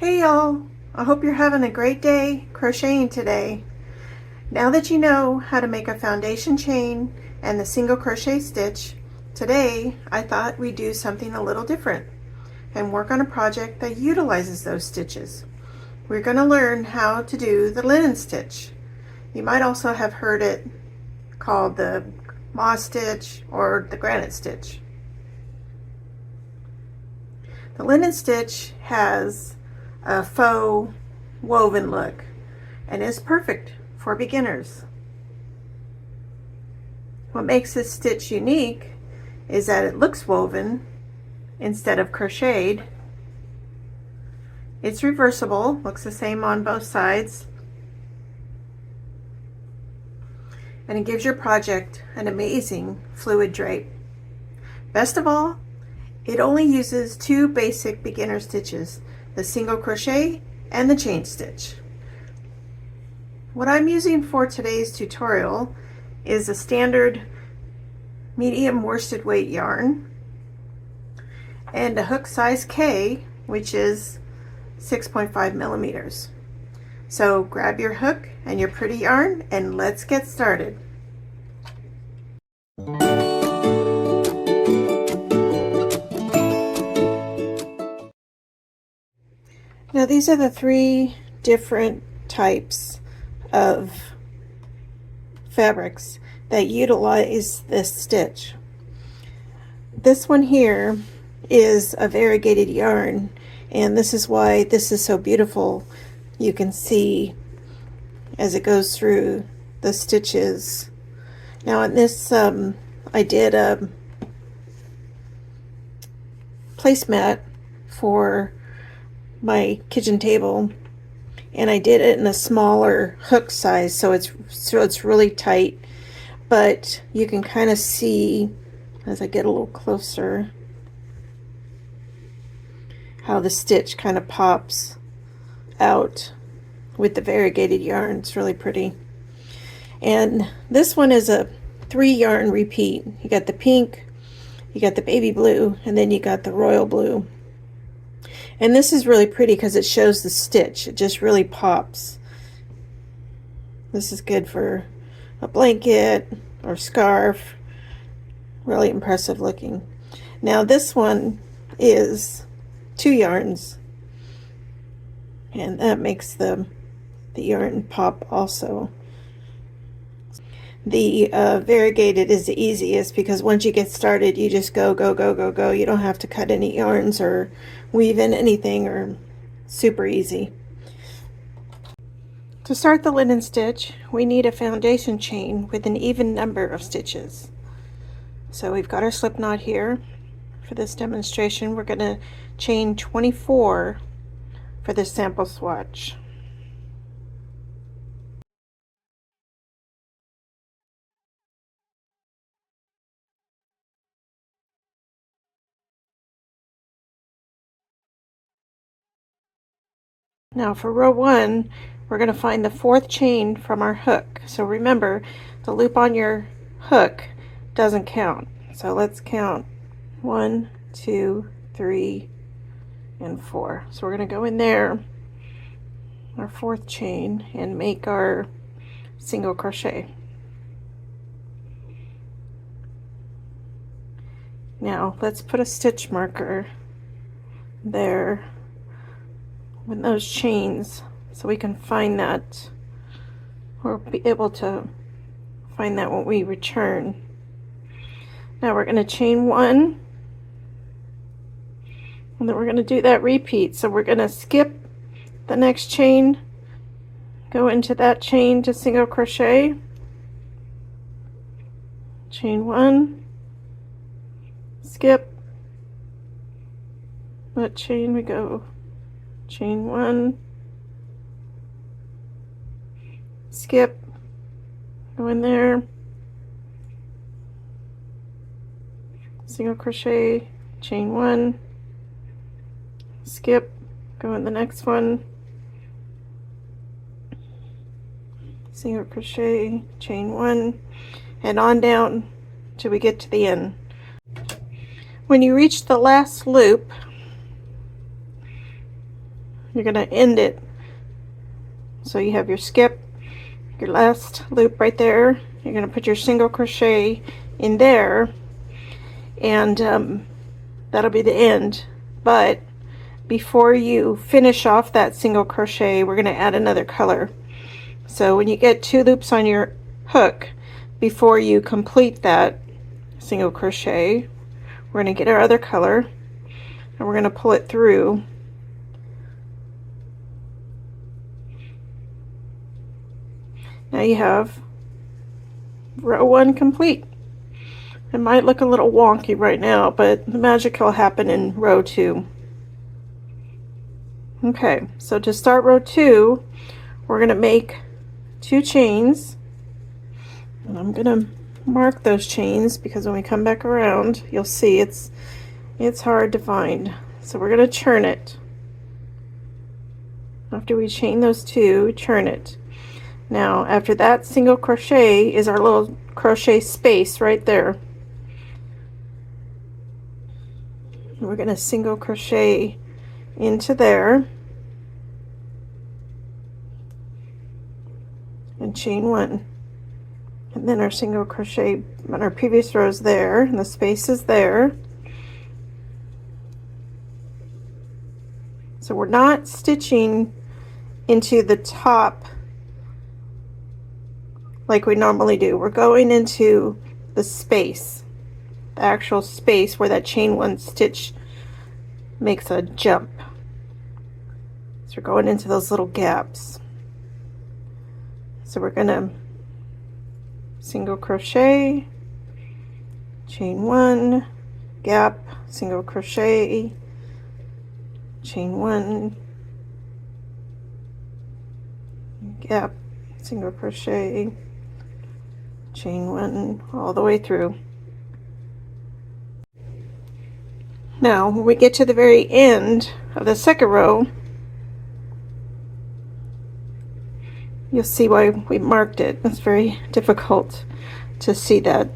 Hey y'all, I hope you're having a great day crocheting today. Now that you know how to make a foundation chain and the single crochet stitch, today I thought we'd do something a little different and work on a project that utilizes those stitches. We're going to learn how to do the linen stitch. You might also have heard it called the moss stitch or the granite stitch. The linen stitch has a faux woven look and is perfect for beginners. What makes this stitch unique is that it looks woven instead of crocheted. It's reversible, looks the same on both sides, and it gives your project an amazing fluid drape. Best of all, it only uses two basic beginner stitches, the single crochet and the chain stitch. What I'm using for today's tutorial is a standard medium worsted weight yarn and a hook size K, which is 6.5 millimeters. So grab your hook and your pretty yarn and let's get started. Now these are the three different types of fabrics that utilize this stitch. This one here is a variegated yarn, and this is why this is so beautiful. You can see as it goes through the stitches. Now in this I did a placemat for my kitchen table, and I did it in a smaller hook size, so it's really tight, but you can kind of see as I get a little closer how the stitch kind of pops out with the variegated yarn. It's really pretty. And this one is a 3 yarn repeat. You got the pink, you got the baby blue, and then you got the royal blue. And this is really pretty because it shows the stitch. It just really pops. This is good for a blanket or scarf. Really impressive looking. Now this one is 2 yarns, and that makes the yarn pop also. The variegated is the easiest because once you get started, you just go. You don't have to cut any yarns or weave in anything, or super easy. To start the linen stitch, we need a foundation chain with an even number of stitches. So we've got our slip knot here. For this demonstration, we're going to chain 24 for this sample swatch. Now for row 1, we're going to find the 4th chain from our hook. So remember, the loop on your hook doesn't count. So let's count 1, 2, 3, and 4. So we're going to go in there, our 4th chain, and make our single crochet. Now let's put a stitch marker there with those chains so we can find that, or be able to find that when we return. Now we're going to chain 1, and then we're going to do that repeat. So we're going to skip the next chain, go into that chain to single crochet, chain 1, skip that chain, we go chain 1, skip, go in there, single crochet, chain 1, skip, go in the next one, single crochet, chain 1, and on down till we get to the end. When you reach the last loop, you're going to end it. So you have your skip, your last loop right there. You're going to put your single crochet in there, and that'll be the end. But before you finish off that single crochet, we're going to add another color. So when you get 2 loops on your hook, before you complete that single crochet, we're going to get our other color and we're going to pull it through. Now you have row 1 complete. It might look a little wonky right now, but the magic will happen in row 2. Okay, so to start row 2, we're going to make 2 chains, and I'm going to mark those chains because when we come back around, you'll see it's hard to find. So we're going to churn it. After we chain those 2, churn it. Now after that single crochet is our little crochet space right there. We're going to single crochet into there and chain 1, and then our single crochet on our previous row is there and the space is there. So we're not stitching into the top like we normally do. We're going into the space, the actual space where that chain 1 stitch makes a jump. So we're going into those little gaps. So we're gonna single crochet, chain 1, gap, single crochet, chain 1, gap, single crochet, chain 1, all the way through. Now when we get to the very end of the second row, you'll see why we marked it. It's very difficult to see that,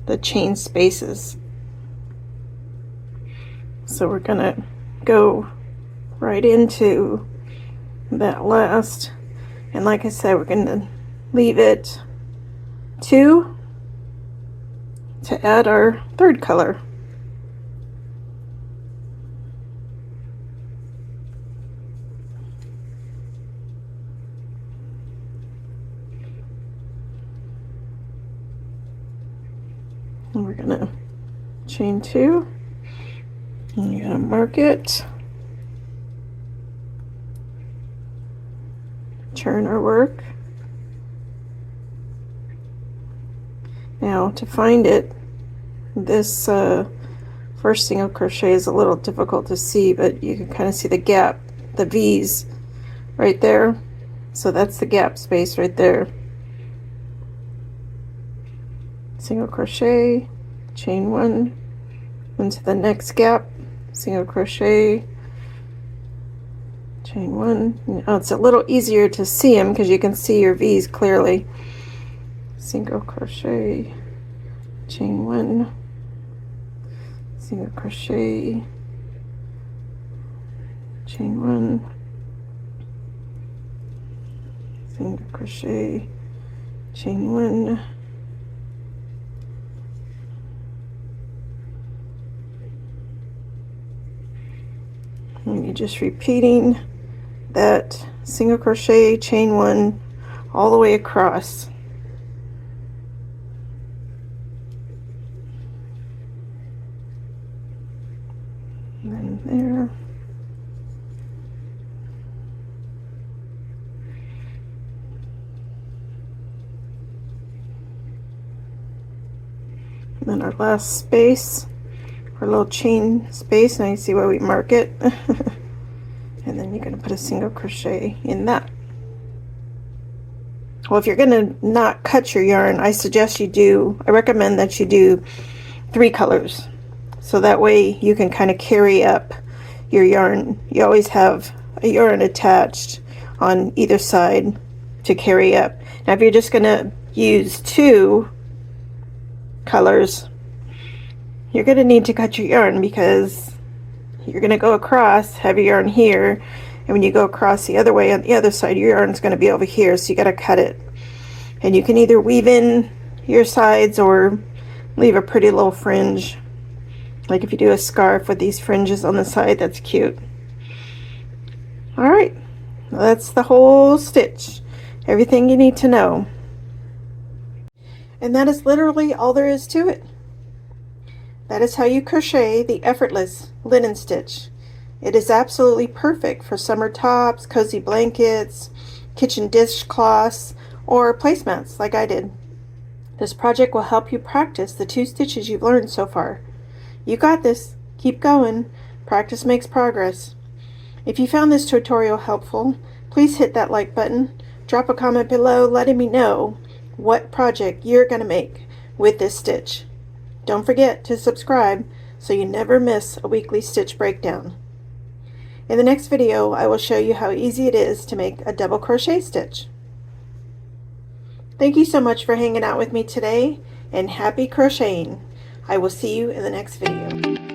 the chain spaces. So we're gonna go right into that last, and like I said, we're gonna leave it 2 to add our third color. And we're gonna chain 2, and you're gonna mark it, turn our work. Now to find it, this first single crochet is a little difficult to see, but you can kind of see the gap, the V's right there. So that's the gap space right there. Single crochet, chain 1 into the next gap, single crochet, chain 1. Now it's a little easier to see them because you can see your V's clearly. Single crochet, chain 1, single crochet, chain 1, single crochet, chain 1, and you're just repeating that single crochet, chain 1 all the way across. And then there. And then our last space, our little chain space. Now you see why we mark it. And then you're going to put a single crochet in that. Well, if you're going to not cut your yarn, I recommend that you do 3 colors. So that way you can kind of carry up your yarn. You always have a yarn attached on either side to carry up. Now if you're just going to use 2 colors, you're going to need to cut your yarn because you're going to go across, have your yarn here, and when you go across the other way on the other side, your yarn's going to be over here, so you got to cut it. And you can either weave in your sides or leave a pretty little fringe. Like if you do a scarf with these fringes on the side, that's cute. Alright, that's the whole stitch. Everything you need to know. And that is literally all there is to it. That is how you crochet the effortless linen stitch. It is absolutely perfect for summer tops, cozy blankets, kitchen dishcloths, or placemats like I did. This project will help you practice the 2 stitches you've learned so far. You got this. Keep going. Practice makes progress. If you found this tutorial helpful, please hit that like button. Drop a comment below letting me know what project you're going to make with this stitch. Don't forget to subscribe so you never miss a weekly stitch breakdown. In the next video, I will show you how easy it is to make a double crochet stitch. Thank you so much for hanging out with me today, and happy crocheting. I will see you in the next video.